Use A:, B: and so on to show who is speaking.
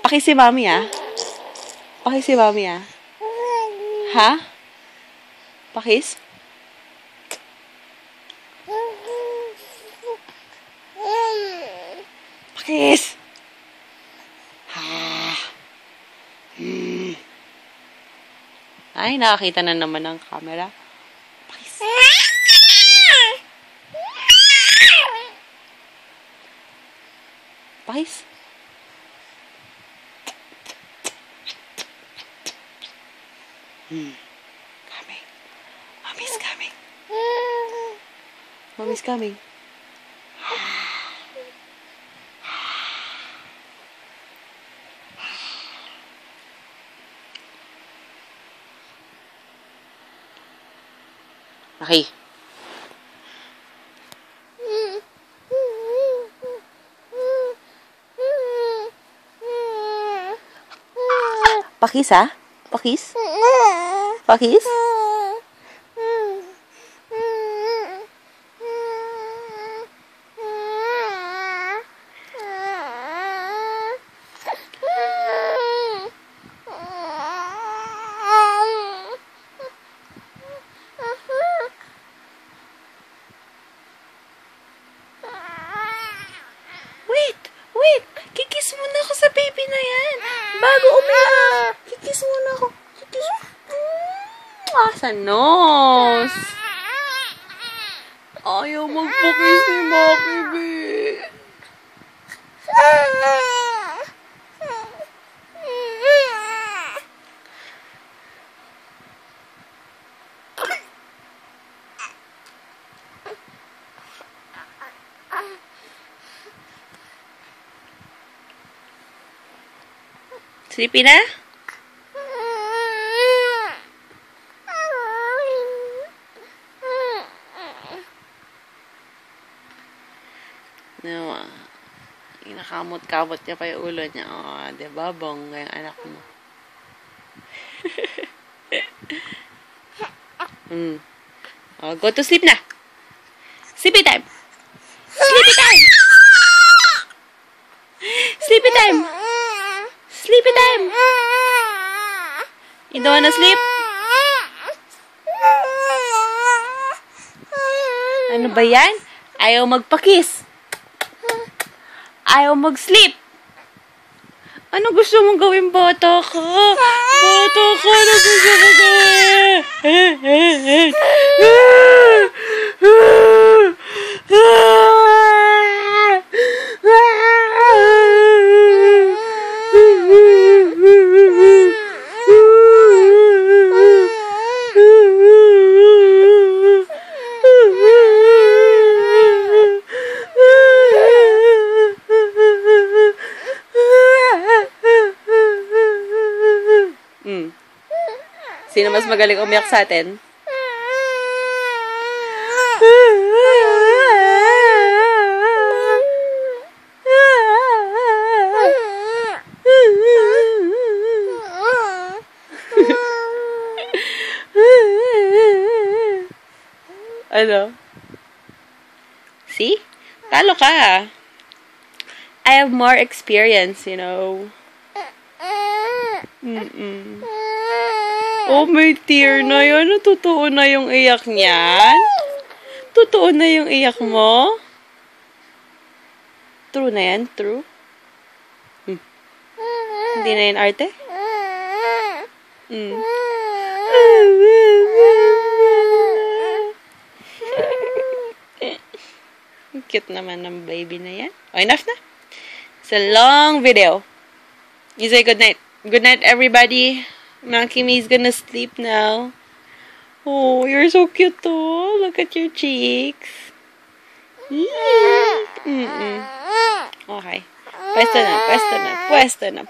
A: Paki si Mami, ah. Paki si Mami, ah. Ha? Pakis? Pakis! Ha? Ay, nakakita na naman ng camera. Pakis. Pakis. Coming. Mommy's coming. Mommy's coming. Okay. Pakis, ha? Pakis? Pakis? Wait! Kikis muna ako sa baby na yan. Bago umiyak. Kikis muna ako. Kikis. Sa nose. Ayaw magpakis ni Maki, babe. Sleepy na? No, inakamot-kamot niya pa yung ulo niya. Oh, diba? Bongga yung anak mo. Oh, go to sleep na. Sleepy time. Sleepy time. Sleepy time. Sleepy time. You don't wanna sleep? Ano ba yan? Ayaw magpakis. Ayaw mag-sleep. Ano gusto mong gawin, bata ka? Bata ka, ano gusto mong gawin? Sino mas magaling umiyak sa atin? Ano? See? Talo ka. I have more experience, you know. Oh, may tear na yan. Totoo na yung iyak niyan? Totoo na yung iyak mo? True na yan? True? Hindi na yan arte? Cute naman ng baby na yan. Oh, enough na. It's a long video. You say good night. Good night, everybody. Makimi's gonna sleep now. Oh, you're so cute, too. Look at your cheeks. Okay. Pwesto na.